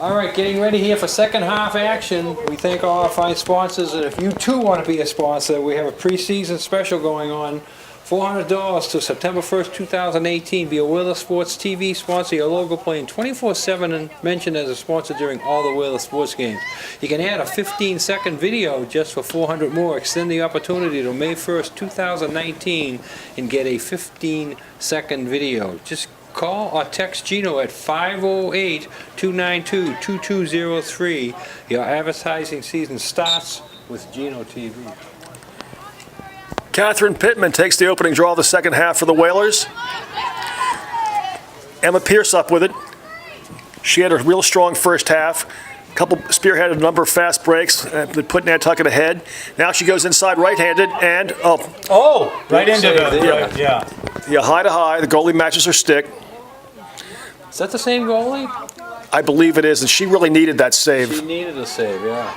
All right, getting ready here for second half action. We thank all our fine sponsors, and if you too want to be a sponsor, we have a preseason special going on. $400 to September 1st, 2018. Be a Wheeler Sports TV sponsor. Your logo playing 24/7 and mentioned as a sponsor during all the Wheeler Sports games. You can add a 15-second video just for $400 more. Extend the opportunity to May 1st, 2019 and get a 15-second video. Just call or text Gino at 508-292-2203. Your advertising season starts with Gino TV. Catherine Pittman takes the opening draw of the second half for the Whalers. Emma Pierce up with it. She had a real strong first half. Spearheaded a number of fast breaks, put Nantucket ahead. Now she goes inside right-handed and right into the yeah, high to high. The goalie matches her stick. Is that the same goalie? I believe it is, and she really needed that save. She needed a save, yeah.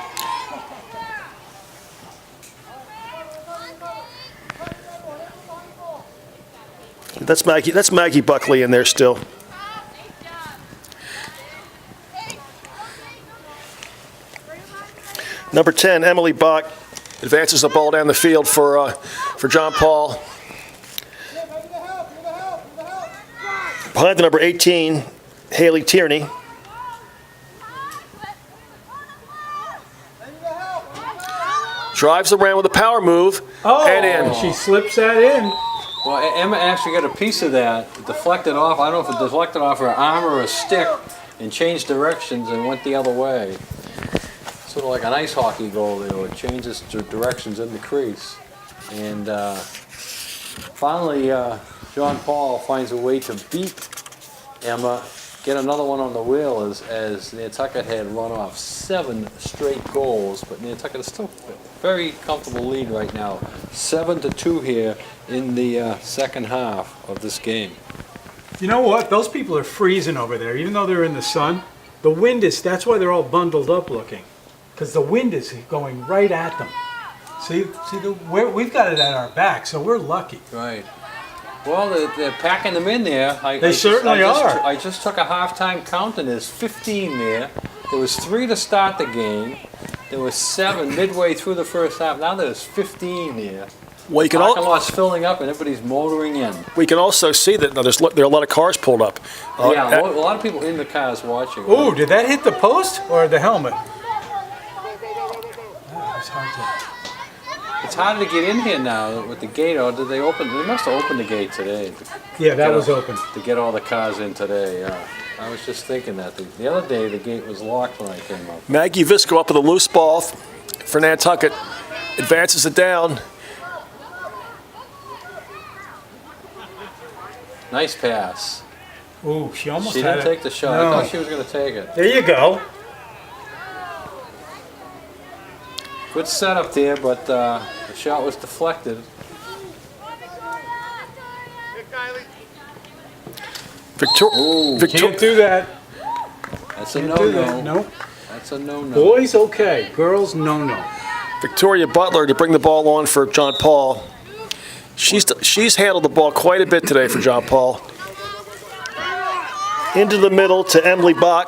That's Maggie Buckley in there still. Number 10, Emily Bach, advances the ball down the field for John Paul. Behind the number 18, Haley Tierney. Drives around with a power move and in. She slips that in. Well, Emma actually got a piece of that. It deflected off. I don't know if it deflected off her arm or a stick and changed directions and went the other way. Sort of like an ice hockey goal there. It changes directions in the crease. And finally, John Paul finds a way to beat Emma, get another one on the wheel as Nantucket had run off 7 straight goals. But Nantucket is still a very comfortable lead right now. 7-2 here in the second half of this game. You know what? Those people are freezing over there, even though they're in the sun. The wind is, that's why they're all bundled up looking. Because the wind is going right at them. See, we've got it at our back, so we're lucky. Right. Well, they're packing them in there. They certainly are. I just took a halftime count, and there's 15 there. There was 3 to start the game. There was 7 midway through the first half. Now there's 15 here. Well, the parking lot's filling up, and everybody's motoring in. We can also see that there are a lot of cars pulled up. Yeah, a lot of people in the cars watching. Ooh, did that hit the post or the helmet? It's harder to get in here now with the gate. Or did they open? They must have opened the gate today. Yeah, that was open. To get all the cars in today, yeah. I was just thinking that. The other day, the gate was locked when I came up. Maggie Visco up with a loose ball for Nantucket. Advances it down. Nice pass. Ooh, she almost She had didn't take the shot. No. I thought she was going to take it. There you go. Good setup there, but the shot was deflected. Can't do that. That's a no-no. Nope. That's a no-no. Boys, okay. Girls, no-no. Victoria Butler to bring the ball on for John Paul. She's handled the ball quite a bit today for John Paul. Into the middle to Emily Bach.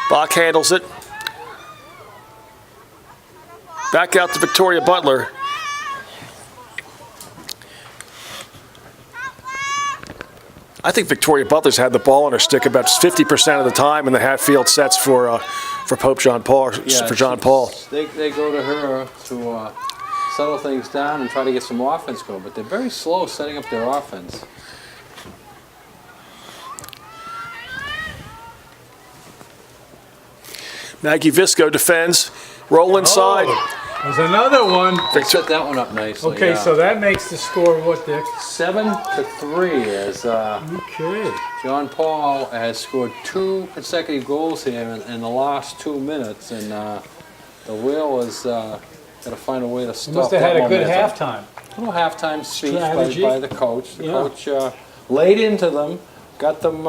Bach handles it. Back out to Victoria Butler. I think Victoria Butler's had the ball on her stick about 50% of the time in the half-field sets for Pope John Paul. Yeah, for John Paul. They go to her to settle things down and try to get some offense going, but they're very slow setting up their offense. Maggie Visco defends. Roll inside. There's another one. They set that one up nicely. Okay, yeah. so that makes the score what, Dick? 7-3 as Okay. John Paul has scored 2 consecutive goals here in the last 2 minutes, and the Whale has got to find a way to stop Must have that had a good momentum. halftime. A little halftime speech Strategy. by the coach. The coach laid into them, got them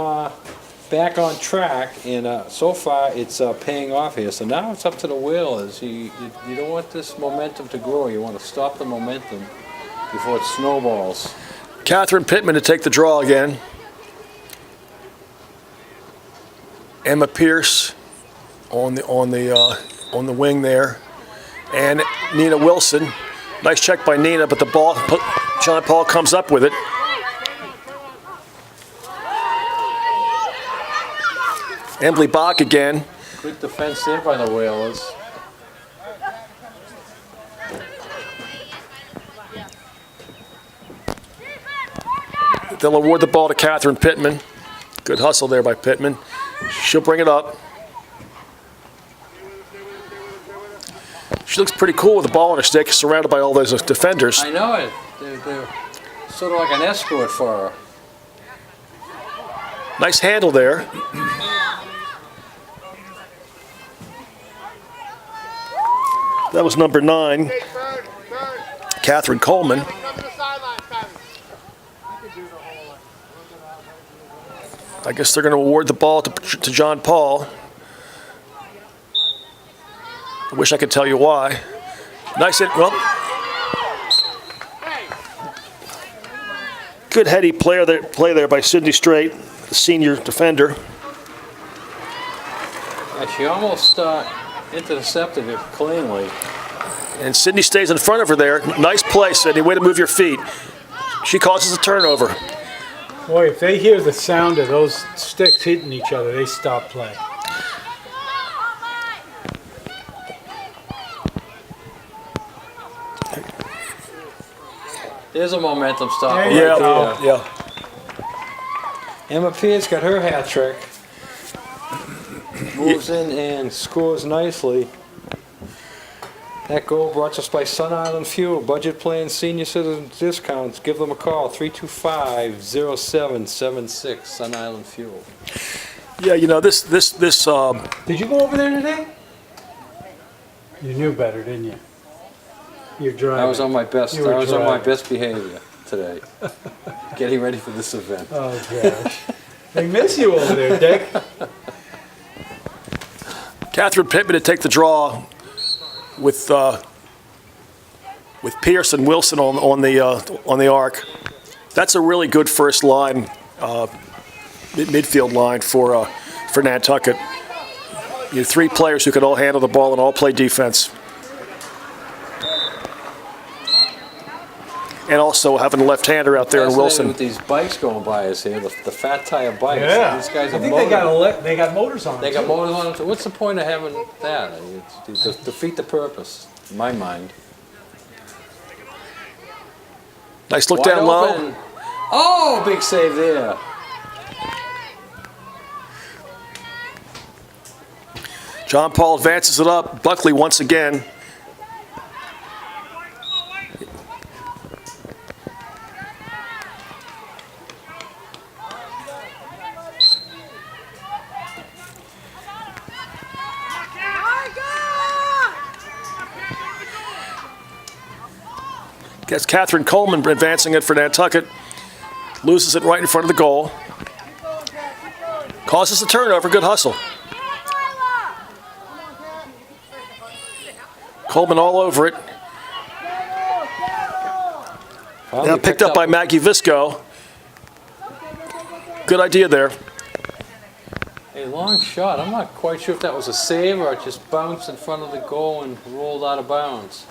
back on track, and so far it's paying off here. So now it's up to the Whalers. You don't want this momentum to grow. You want to stop the momentum before it snowballs. Catherine Pittman to take the draw again. Emma Pierce on the wing there, and Nina Wilson. Nice check by Nina, but the ball, John Paul comes up with it. Emily Bach again. Good defense there by the Whalers. They'll award the ball to Catherine Pittman. Good hustle there by Pittman. She'll bring it up. She looks pretty cool with the ball on her stick, surrounded by all those defenders. I know it. They're sort of like an escort for her. Nice handle there. That was number 9, Catherine Coleman. I guess they're going to award the ball to John Paul. I wish I could tell you why. Nice hit. Well, good heady play there by Sydney Strait, the senior defender. Yeah, she almost intercepted it cleanly. And Sydney stays in front of her there. Nice play, Sydney. Way to move your feet. She causes a turnover. Boy, if they hear the sound of those sticks hitting each other, they stop play. There's a momentum stop. There you go. Yeah. Emma Pierce got her hat trick. Moves in and scores nicely. That goal brought to us by Sun Island Fuel. Budget plan, senior citizen discounts. Give them a call, 325-0776, Sun Island Fuel. Yeah, you know, this. Did you go over there today? You knew better, didn't you? You're driving. I was on my best. You were I was on my driving. best behavior today. Getting ready for this event. Oh, gosh. They miss you over there, Dick. Catherine Pittman to take the draw with Pierce and Wilson on the arc. That's a really good first line, midfield line for Nantucket. You have 3 players who can all handle the ball and all play defense. And also having a left-hander out there in Wilson. With these bikes going by us here, the fat tire bikes. Yeah. These guys I are think motored. they got motors on them. They got too. motors on them. So what's the point of having that? It's to defeat the purpose, in my mind. Nice look Wide down low. open. Oh, big save there. John Paul advances it up. Buckley once again. Gets Catherine Coleman advancing it for Nantucket. Loses it right in front of the goal. Causes a turnover. Good hustle. Coleman all over it. Now picked up by Maggie Visco. Good idea there. A long shot. I'm not quite sure if that was a save or it just bounced in front of the goal and rolled out of bounds.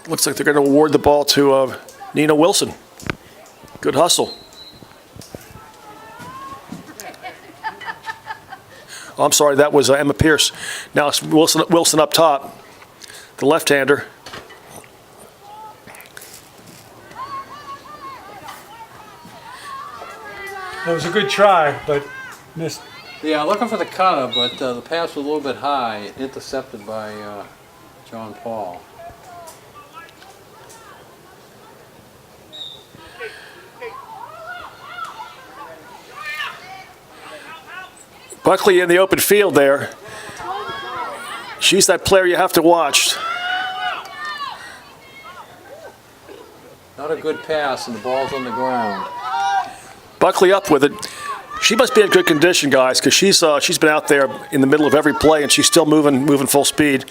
Looks like they're going to award the ball to Nina Wilson. Good hustle. Oh, I'm sorry, that was Emma Pierce. Now it's Wilson up top, the left-hander. That was a good try, but missed. Yeah, looking for the cutter, but the pass was a little bit high, intercepted by John Paul. Buckley in the open field there. She's that player you have to watch. Not a good pass, and the ball's on the ground. Buckley up with it. She must be in good condition, guys, because she's been out there in the middle of every play, and she's still moving full speed.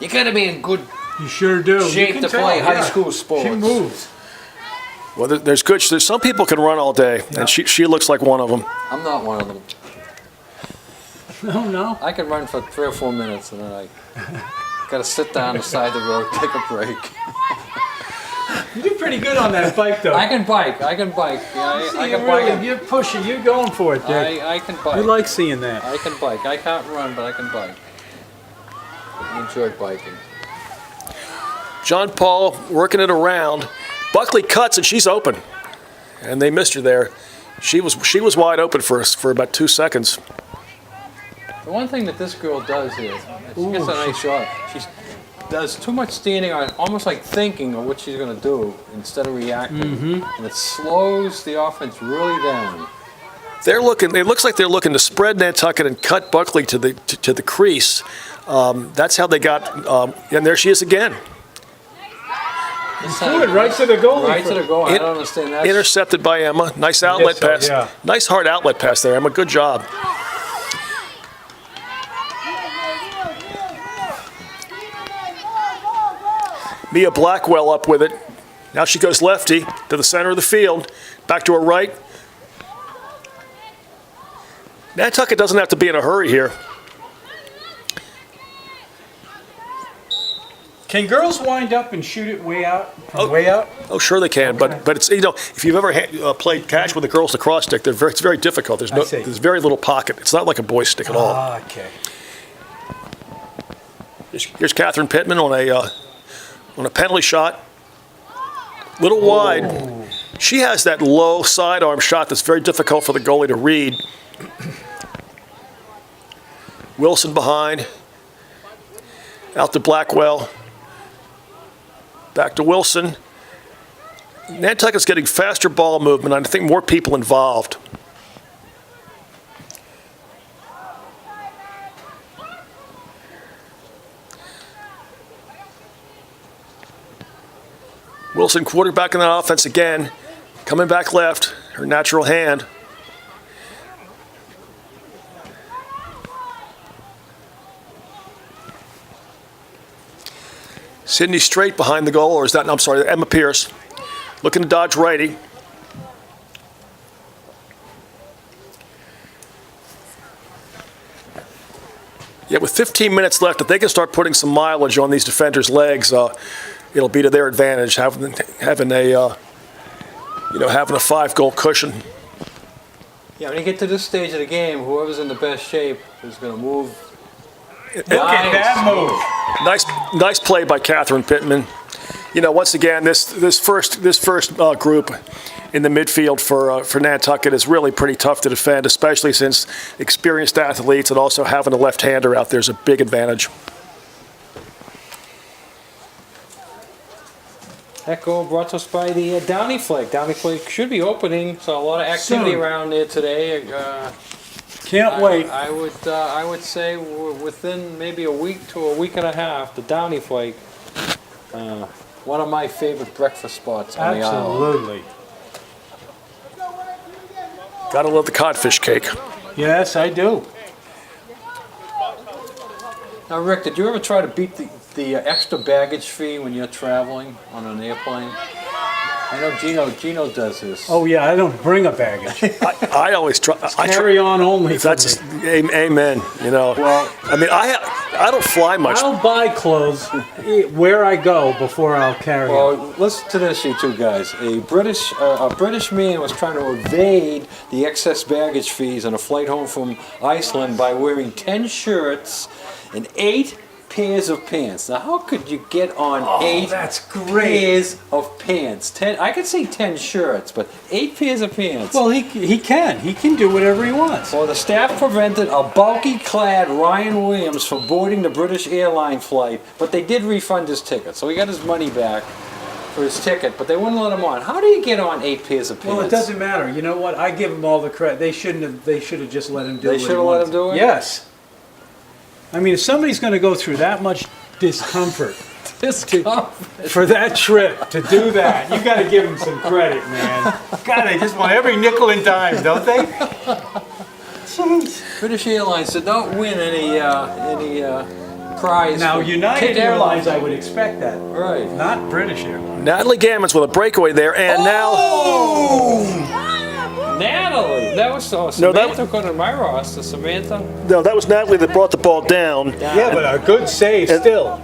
You got to be in good You sure do. shape You can to tell, play high yeah. school sports. She moves. Well, there's some people can run all day, and she looks like one of them. I'm not one of them. No. I can run for 3 or 4 minutes and then I gotta sit down the side of the road, take a break. You do pretty good on that bike, though. I can bike. Yeah, I can bike. You're pushing. You're going for it, Dick. I can bike. We like seeing that. I can bike. I can't run, but I can bike. I enjoy biking. John Paul working it around. Buckley cuts and she's open, and they missed her there. She was wide open for about 2 seconds. The one thing that this girl does is, she gets a nice shot. She does too much standing on, almost like thinking of what she's going to do instead of reacting, and it slows the offense really down. It looks like they're looking to spread Nantucket and cut Buckley to the crease. That's how they got, and there she is again. Good, right to the goal. Right to the goal. I don't understand that. Intercepted by Emma. Nice outlet pass. Yeah. Nice hard outlet pass there, Emma. Good job. Mia Blackwell up with it. Now she goes lefty to the center of the field. Back to her right. Nantucket doesn't have to be in a hurry here. Can girls wind up and shoot it way out? Way out? Oh, sure they can, but it's, if you've ever played catch with a girls lacrosse stick, it's very difficult. There's very little pocket. It's not like a boy stick at all. Ah, okay. Here's Catherine Pittman on a penalty shot. Little wide. She has that low sidearm shot that's very difficult for the goalie to read. Wilson behind. Out to Blackwell. Back to Wilson. Nantucket's getting faster ball movement. I think more people involved. Wilson quarterbacking that offense again. Coming back left. Her natural hand. Sydney Strait behind the goal, or is that, no, I'm sorry, Emma Pierce. Looking to dodge righty. Yeah, with 15 minutes left, if they can start putting some mileage on these defenders' legs, it'll be to their advantage, having a 5-goal cushion. Yeah, when you get to this stage of the game, whoever's in the best shape is going to move. Look at that move. Nice play by Catherine Pittman. Once again, this first group in the midfield for Nantucket is really pretty tough to defend, especially since experienced athletes and also having a left-hander out there is a big advantage. That goal brought to us by the Downey Flake. Downey Flake should be opening, so a lot of activity around there today. Can't wait. I would say within maybe a week to a week and a half, the Downey Flake, one of my favorite breakfast spots on the island. Absolutely. Gotta love the codfish cake. Yes, I do. Now, Rick, did you ever try to beat the extra baggage fee when you're traveling on an airplane? I know Gino does this. Oh yeah, I don't bring a baggage. I always try. Carry on only. That's amen. Well, I don't fly much. I'll buy clothes where I go before I'll carry them. Well, listen to this, you two guys. A British man was trying to evade the excess baggage fees on a flight home from Iceland by wearing 10 shirts and 8 pairs of pants. Now, how could you get on 8 pairs of pants? 10. I could say 10 shirts, but 8 pairs of pants. Well, he can do whatever he wants. Well, the staff prevented a bulky-clad Ryan Williams from boarding the British airline flight, but they did refund his ticket, so he got his money back for his ticket, but they wouldn't let him on. How do you get on 8 pairs of pants? Well, it doesn't matter. You know what? I give him all the credit. They should have just let him do it. They should have let him do it? Yes. I mean, if somebody's going to go through that much discomfort for that trip to do that, you got to give them some credit, man. God, they just want every nickel and dime, don't they? Jeez. British Airlines did not win any cries. Now, for United kick Airlines, out. I would expect that. Right. Not British Airlines. Natalie Gammons with a breakaway there, and Natalie, that was so. No, that- Samantha going to my roster. Samantha. no, that was Natalie that brought the ball down. Yeah, but a good save still.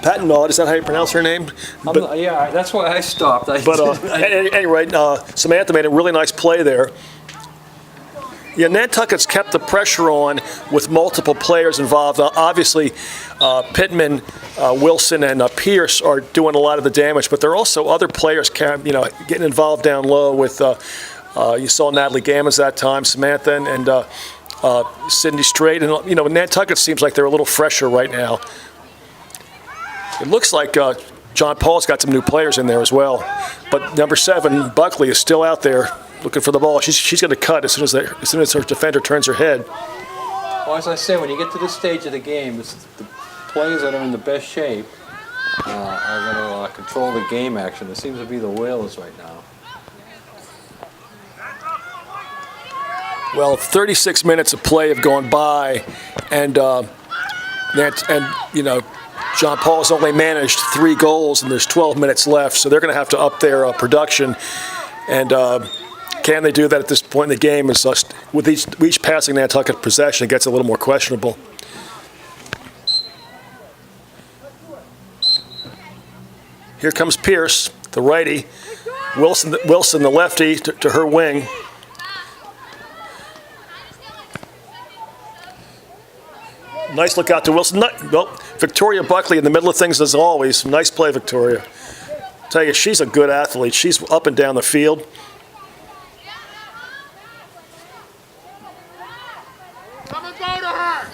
Patton Maud, is that how you pronounce her name? Yeah, that's why I stopped. But at any rate, Samantha made a really nice play there. Yeah, Nantucket's kept the pressure on with multiple players involved. Obviously, Pittman, Wilson, and Pierce are doing a lot of the damage, but there are also other players, getting involved down low. With you saw Natalie Gammons that time, Samantha, and Sydney Strait, and Nantucket seems like they're a little fresher right now. It looks like John Paul's got some new players in there as well, but number 7, Buckley, is still out there looking for the ball. She's going to cut as soon as her defender turns her head. Well, as I say, when you get to this stage of the game, it's the players that are in the best shape are going to control the game action. It seems to be the Whalers right now. Well, 36 minutes of play have gone by, and John Paul has only managed 3 goals, and there's 12 minutes left, so they're going to have to up their production. And can they do that at this point in the game? Is with each passing Nantucket possession, it gets a little more questionable. Here comes Pierce, the righty. Wilson, the lefty, to her wing. Nice look out to Wilson. Victoria Buckley in the middle of things as always. Nice play, Victoria. Tell you, she's a good athlete. She's up and down the field. Come and go to her.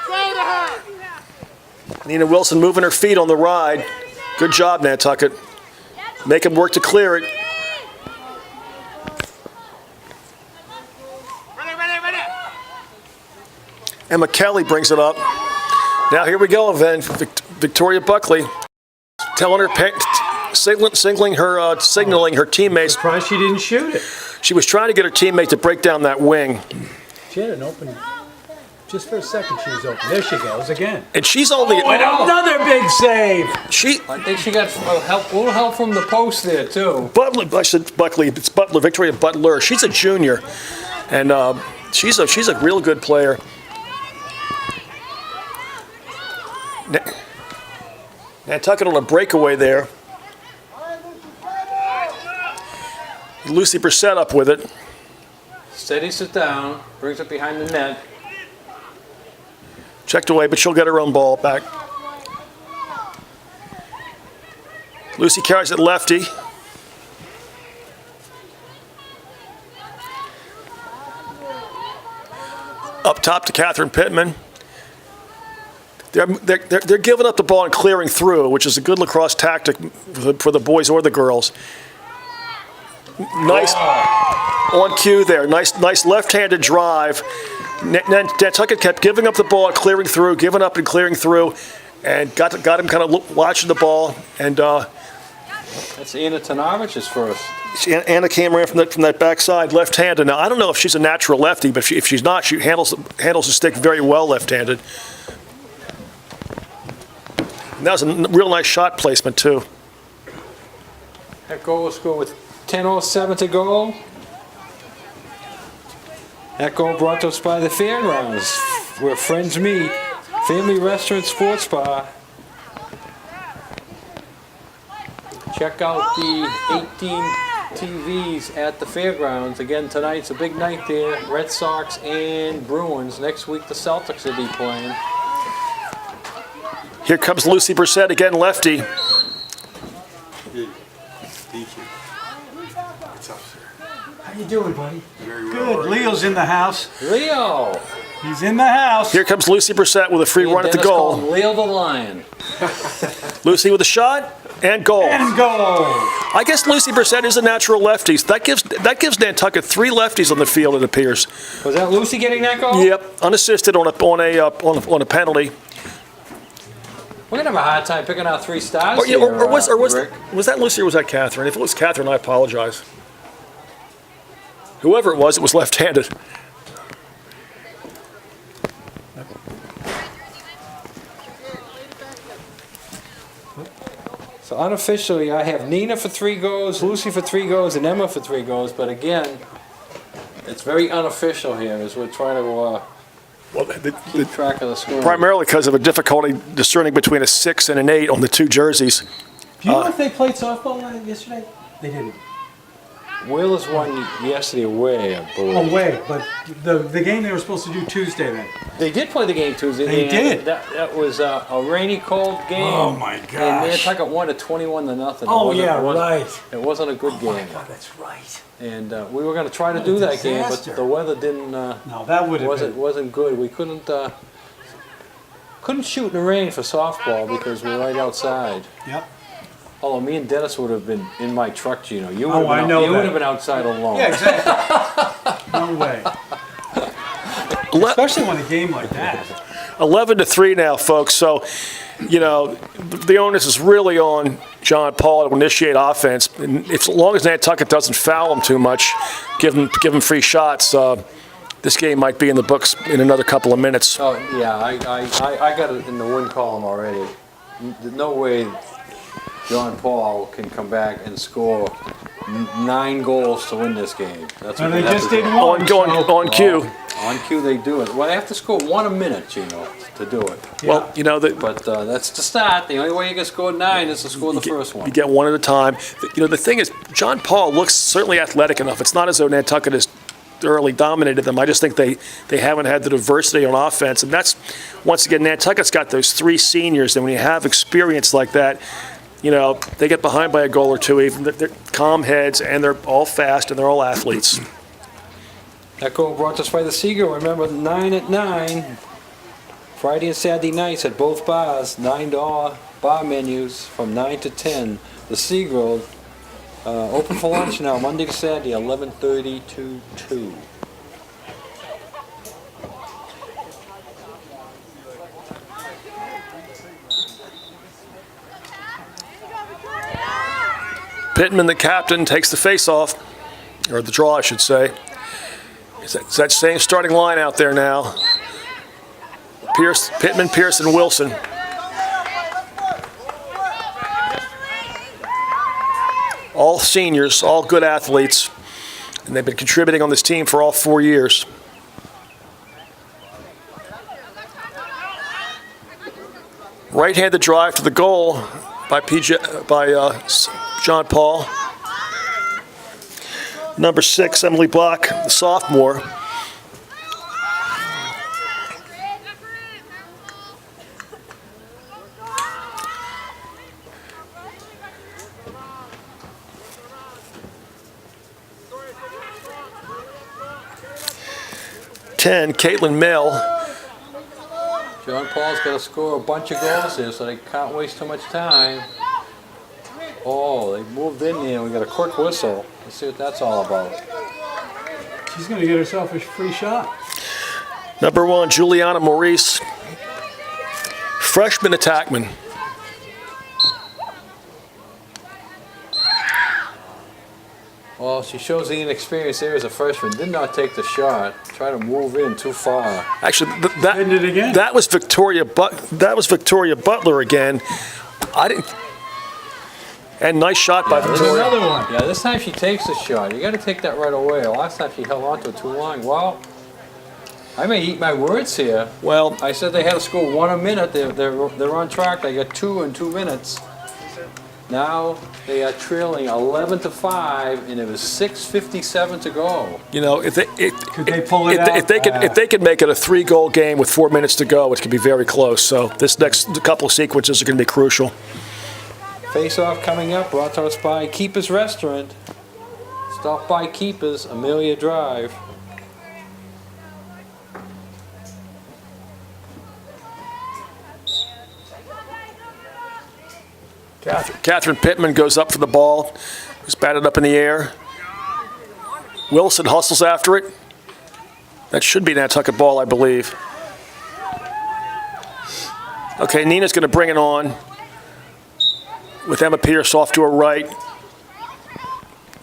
Go to her. Nina Wilson moving her feet on the ride. Good job, Nantucket. Make him work to clear it. Ready. Emma Kelly brings it up. Now here we go, then. Victoria Buckley telling her, signaling her teammates. Surprised she didn't shoot it. She was trying to get her teammate to break down that wing. She had an opening. Just for a second, she was open. There she goes again. And she's only. Another big save. I think she got a little help from the post there, too. I said Buckley. It's Butler, Victoria Butler. She's a junior, and she's a real good player. Nantucket on a breakaway there. Lucy Brissett up with it. Steadies it down, brings it behind the net. Checked away, but she'll get her own ball back. Lucy carries it lefty. Up top to Catherine Pittman. They're giving up the ball and clearing through, which is a good lacrosse tactic for the boys or the girls. Nice on cue there. Nice left-handed drive. Nantucket kept giving up the ball and clearing through, giving up and clearing through, and got him kind of watching the ball. And that's Anna Tanavich's first. Anna came around from that backside, left-handed. Now I don't know if she's a natural lefty, but if she's not, she handles the stick very well left-handed. And that was a real nice shot placement too. That goal was scored with 10:07 to go. That goal brought to us by the Fairgrounds, where friends meet. Family Restaurant Sports Bar. Check out the 18 TVs at the Fairgrounds. Again, tonight's a big night there. Red Sox and Bruins. Next week, the Celtics will be playing. Here comes Lucy Brissett again, lefty. Thank you. What's up, sir? How you doing, buddy? Very well. Good. Leo's in the house. Leo! He's in the house. Here comes Lucy Brissett with a free run at the Dennis goal. called Leo the Lion. Lucy with a shot and goal. And goal. I guess Lucy Brissett is a natural lefty. That gives Nantucket 3 lefties on the field, it appears. Was that Lucy getting that goal? Yep, unassisted on a penalty. We're gonna have a hard time picking out 3 stars Or here, Rick. was that Lucy or was that Catherine? If it was Catherine, I apologize. Whoever it was left-handed. So unofficially, I have Nina for 3 goes, Lucy for 3 goes, and Emma for 3 goes. But again, it's very unofficial here as we're trying to Well, keep track of the score. primarily because of a difficulty discerning between a 6 and an 8 on the 2 jerseys. Do you know if they played softball yesterday? They didn't. Whalers won yesterday away, I believe. Oh, wait, but the game they were supposed to do Tuesday then. They did play the game Tuesday. They did? That was a rainy, cold game. Oh, my And gosh. Nantucket won at 21-0. Oh, yeah, right. It wasn't a good game. God, that's right. And we were going to try to do that game, but disaster. the weather didn't. No, that would have been. Wasn't good. We couldn't shoot in the rain for softball because we're right outside. Yep. Although me and Dennis would have been in my truck, Gino. You Oh, I know You that. would have been outside alone. Yeah, exactly. No way. Especially when a game like that. 11-3 now, folks. So, you know, the onus is really on John Paul to initiate offense. And as long as Nantucket doesn't foul him too much, give him free shots, this game might be in the books in another couple of minutes. Oh yeah, I got it in the win column already. No way John Paul can come back and score 9 goals to win this game. That's And what they have just to do. did one. On cue. On cue they do it. Well, they have to score 1 a minute, Gino, to do it. Well, you know, But that's the start. The only way you can score 9 is to score the first one. you get one at a time. You know, the thing is, John Paul looks certainly athletic enough. It's not as though Nantucket has thoroughly dominated them. I just think they haven't had the diversity on offense. And that's, once again, Nantucket's got those 3 seniors. And when you have experience like that, you know, they get behind by a goal or 2 even. They're calm heads, and they're all fast, and they're all athletes. That goal brought to us by the Seagull. Remember, 9 at 9. Friday and Saturday nights at both bars. $9 bar menus from 9 to 10. The Seagull, open for lunch now, Monday to Saturday, 11:30 to 2. Pittman, the captain, takes the face-off, or the draw, I should say. It's that same starting line out there now. Pittman, Pearson, Wilson. All seniors, all good athletes, and they've been contributing on this team for all 4 years. Right-handed drive to the goal by John Paul. Number 6, Emily Block, the sophomore. Caitlin Mill. John Paul's got to score a bunch of goals here, so they can't waste too much time. Oh, they moved in here. We got a quick whistle. Let's see what that's all about. She's going to get herself a free shot. Number 1, Juliana Maurice. Freshman attackman. Well, she shows the inexperience there as a freshman. Did not take the shot. Try to move in too far. Actually, Hitting it again. that was Victoria Butler again. I didn't. And nice shot by There's Victoria. another one. Yeah, this time she takes the shot. You got to take that right away. Last time she held on to it too long. Well, I may eat my words here. Well, I said they had to score 1 a minute. They're on track. They got 2 in 2 minutes. Now they are trailing 11-5, and it was 6:57 to go. you know, if they pull it out? if they could make it a 3-goal game with 4 minutes to go, it could be very close. So this next couple of sequences are going to be crucial. Face-off coming up, brought to us by Keeper's Restaurant. Stop by Keeper's, Amelia Drive. Catherine Pittman goes up for the ball. It's batted up in the air. Wilson hustles after it. That should be Nantucket ball, I believe. Okay, Nina's going to bring it on with Emma Pierce off to her right.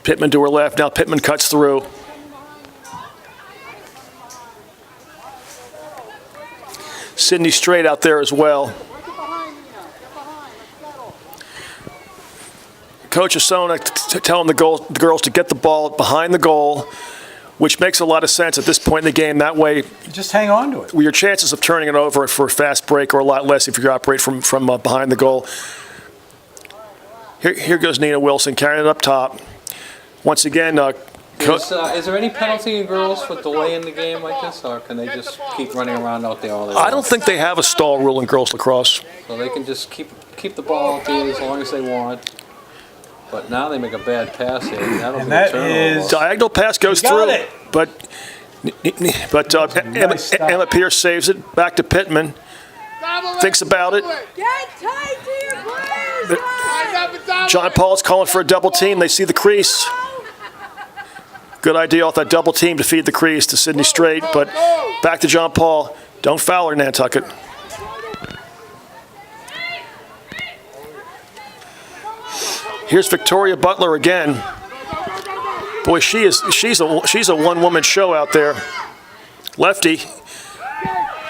Pittman to her left. Now Pittman cuts through. Sydney Strait out there as well. Coach Osona telling the girls to get the ball behind the goal, which makes a lot of sense at this point in the game. That way, Just hang on to it. your chances of turning it over for a fast break are a lot less if you operate from behind the goal. Here goes Nina Wilson carrying it up top. Once again, Is there any penalty in girls for delaying the game like this, or can they just keep running around out there all day long? I don't think they have a stall rule in girls lacrosse. So they can just keep the ball out there as long as they want. But now they make a bad pass here. That'll And be a that turnover. is- Diagonal pass goes You got through, it. but Nice stop. Emma Pierce saves it. Back to Pittman. Thinks about it. Get tight to your players, John Paul's calling for a double team. They see the crease. Good idea off that double team to feed the crease to Sydney Strait, but back to John Paul. Don't foul her, Nantucket. Here's Victoria Butler again. Boy, she's a one-woman show out there. Lefty,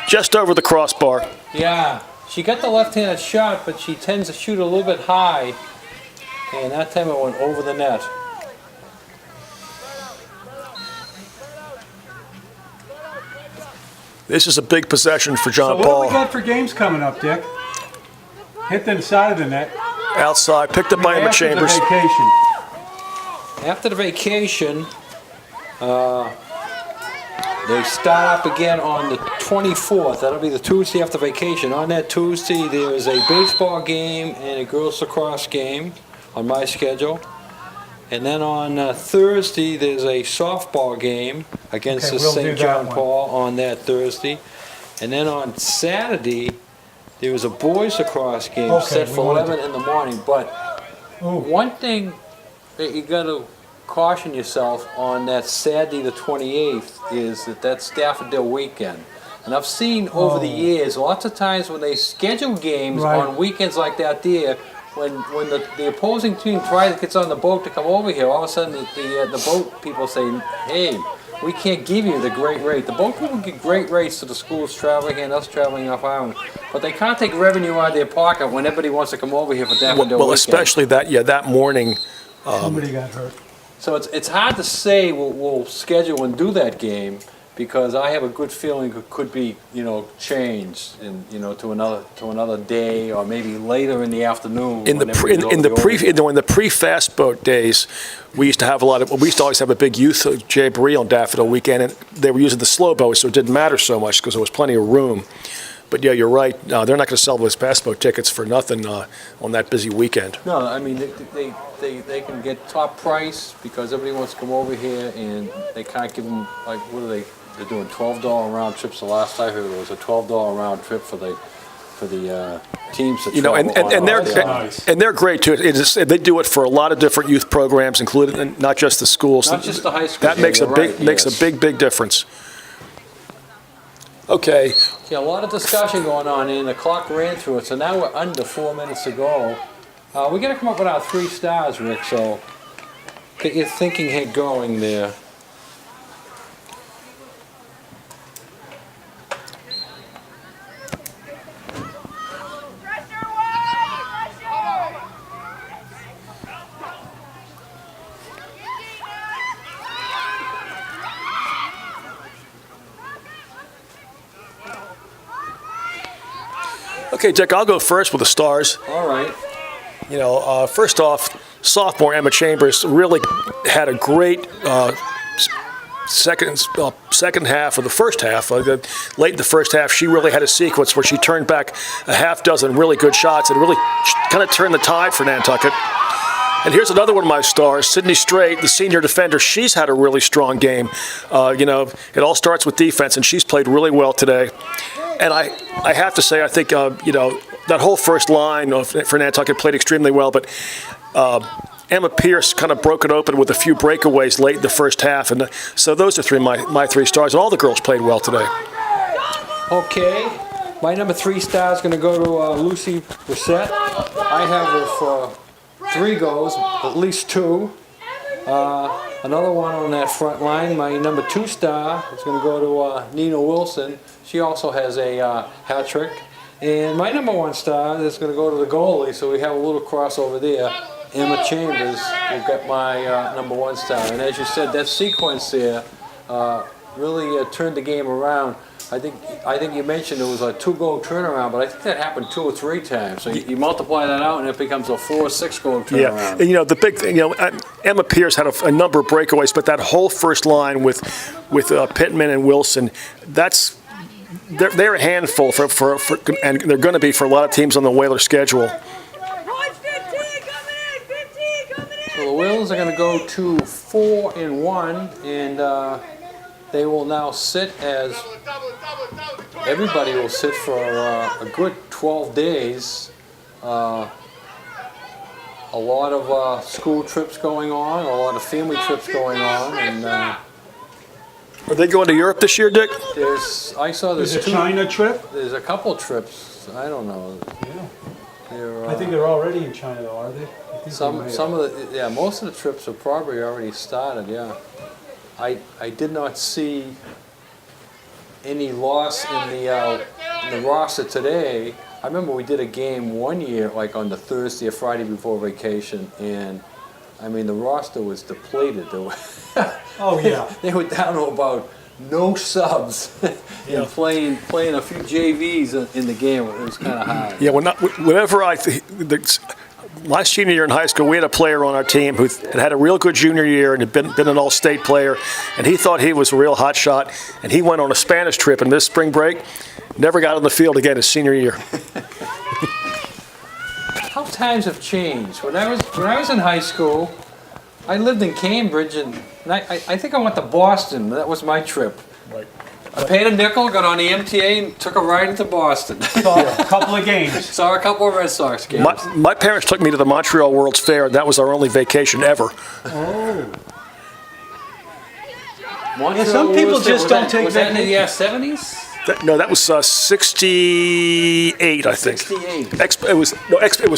just over the crossbar. Yeah, she got the left-handed shot, but she tends to shoot a little bit high. And that time it went over the net. This is a big possession for So John what do we Paul. got for games coming up, Dick? Hit the side of the net. Outside, picked up by Emma After the Chambers. vacation. After the vacation, they start up again on the 24th. That'll be the Tuesday after vacation. On that Tuesday, there is a baseball game and a girls lacrosse game on my schedule. And then on Thursday, there's a softball game against Okay, the we'll do St. that John one. Paul on that Thursday. And then on Saturday, there was a boys lacrosse game Okay, set we for wanted 11 in the morning. But Ooh. one thing that you got to caution yourself on that Saturday the 28th is that's Daffodil weekend. And I've seen over the years, lots of times when they schedule games Right. on weekends like that there, when the opposing team gets on the boat to come over here, all of a sudden the boat people say, hey, we can't give you the great rate. The boat people give great rates to the schools traveling here and us traveling off island, but they can't take revenue out of their pocket when everybody wants to come over here for Daffodil Well, weekend. especially that morning. Somebody got hurt. So it's hard to say we'll schedule and do that game because I have a good feeling it could be changed to another day or maybe later in the afternoon. In the pre-fast boat days, we used to always have a big youth jamboree on Daffodil weekend, and they were using the slow boat, so it didn't matter so much because there was plenty of room. But yeah, you're right. They're not going to sell those fast boat tickets for nothing on that busy weekend. No, I mean they can get top price because everybody wants to come over here, and they can't give them they're doing $12 round trips. The last I heard it was a $12 round trip for the teams that travel and they're great too. They do it for a lot of different youth programs, including not just the schools. Not just the high schools. That makes a big difference. Okay. Yeah, a lot of discussion going on, and the clock ran through it, so now we're under 4 minutes to go. We got to come up with our 3 stars, Rick, so get your thinking head going there. Okay, Dick, I'll go first with the stars. All right. First off, sophomore Emma Chambers really had a great second half of the first half. Late in the first half, she really had a sequence where she turned back a half dozen really good shots and really kind of turned the tide for Nantucket. And here's another one of my stars, Sydney Strait, the senior defender. She's had a really strong game. It all starts with defense, and she's played really well today. And I have to say, I think, that whole first line for Nantucket played extremely well, but Emma Pierce kind of broke it open with a few breakaways late in the first half. And so those are my 3 stars, and all the girls played well today. Okay. My number 3 star is going to go to Lucy Brissett. I have her for 3 goals, at least 2. Another one on that front line, my number 2 star is going to go to Nina Wilson. She also has a hat trick. And my number 1 star is going to go to the goalie, so we have a little crossover there. Emma Chambers will get my number 1 star. And as you said, that sequence there really turned the game around. I think you mentioned it was a 2-goal turnaround, but I think that happened 2 or 3 times. So you multiply that out, and it becomes a 4 or 6-goal turnaround. Yeah, and the big thing, Emma Pierce had a number of breakaways, but that whole first line with Pittman and Wilson, they're a handful for and they're going to be for a lot of teams on the Whaler schedule. Point 15 coming in. 15 coming in. So the Whalers are going to go to 4-1, and they will now sit as everybody will sit for a good 12 days. A lot of school trips going on, a lot of family trips going on, and Are they going to Europe this year, Dick? I saw There's a 2. China trip. There's a couple trips. I don't know. Yeah. I think they're already in China, though, are they? I think Some they might of the most of the trips are probably already started. Yeah, I did not see any loss in the roster today. I remember we did a game one year, like on the Thursday or Friday before vacation, and I mean the roster was depleted. Oh yeah. They were down to about no subs and playing a few JVs in the game. It was kind of hard. Yeah, whenever my senior year in high school, we had a player on our team who had a real good junior year and had been an all-state player, and he thought he was a real hot shot, and he went on a Spanish trip in this spring break, never got on the field again his senior year. How times have changed. When I was in high school, I lived in Cambridge, and I think I went to Boston. That was my trip. Right. I paid a nickel, got on the MTA, and took a ride into Boston. Saw a couple of games. Saw a couple of Red Sox games. My parents took me to the Montreal World's Fair, and that was our only vacation ever. Oh. Montreal some people was there- just was don't that- take Was that in the vacation. 70s? No, that was 68, I think. 68. It was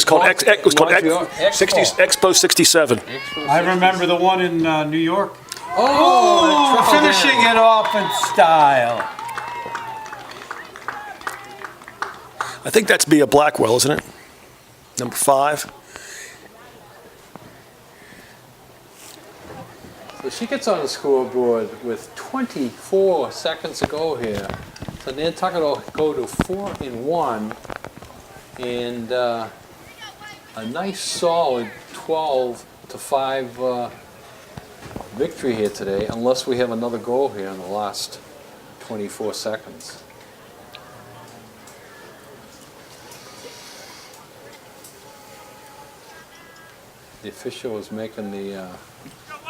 called Montreal Expo. Expo 67. I remember the one in New York. Oh, triple Finishing down. it off in style. I think that's Bea Blackwell, isn't it? Number 5. So she gets on the scoreboard with 24 seconds to go here. So Nantucket will go to 4-1, and a nice solid 12-5 victory here today, unless we have another goal here in the last 24 seconds. The official is making the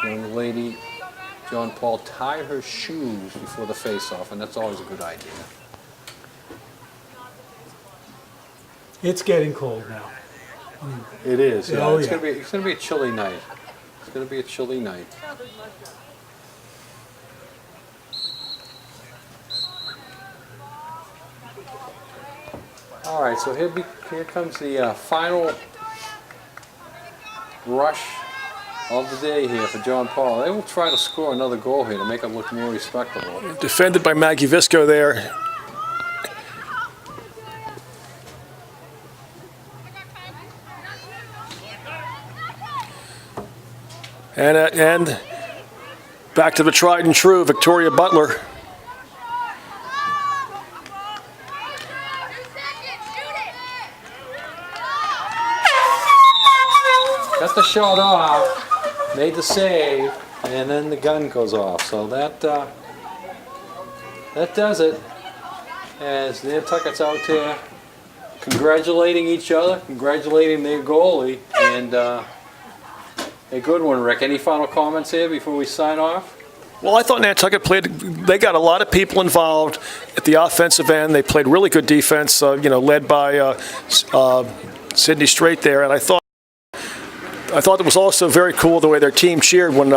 young lady, JohnPaul, tie her shoes before the face-off, and that's always a good idea. It's getting cold now. It is. Yeah. Oh, It's yeah. gonna be a chilly night. It's gonna be a chilly night. All right, so here comes the final rush of the day here for JohnPaul. They will try to score another goal here to make it look more respectable. Defended by Maggie Visco there. And back to the tried and true, Victoria Butler. Got the shot off, made the save, and then the gun goes off. So that does it. As Nantucket's out there congratulating each other, congratulating their goalie, and a good one, Rick. Any final comments here before we sign off? Well, I thought Nantucket they got a lot of people involved at the offensive end. They played really good defense, led by Sydney Strait there, and I thought it was also very cool the way their team cheered when,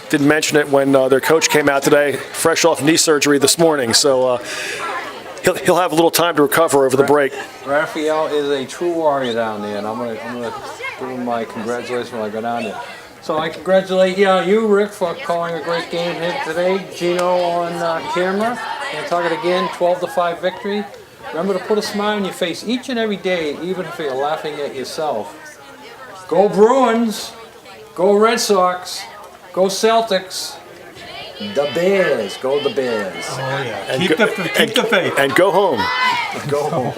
didn't mention it, when their coach came out today, fresh off knee surgery this morning. So he'll have a little time to recover over the break. Raphael is a true warrior down there, and I'm gonna give him my congratulations when I go down there. So I congratulate you, Rick, for calling a great game here today. Gino on camera. Nantucket again, 12-5 victory. Remember to put a smile on your face each and every day, even if you're laughing at yourself. Go Bruins. Go Red Sox. Go Celtics. The Bears. Go the Bears. Oh yeah. Keep the faith. And go home. Go home.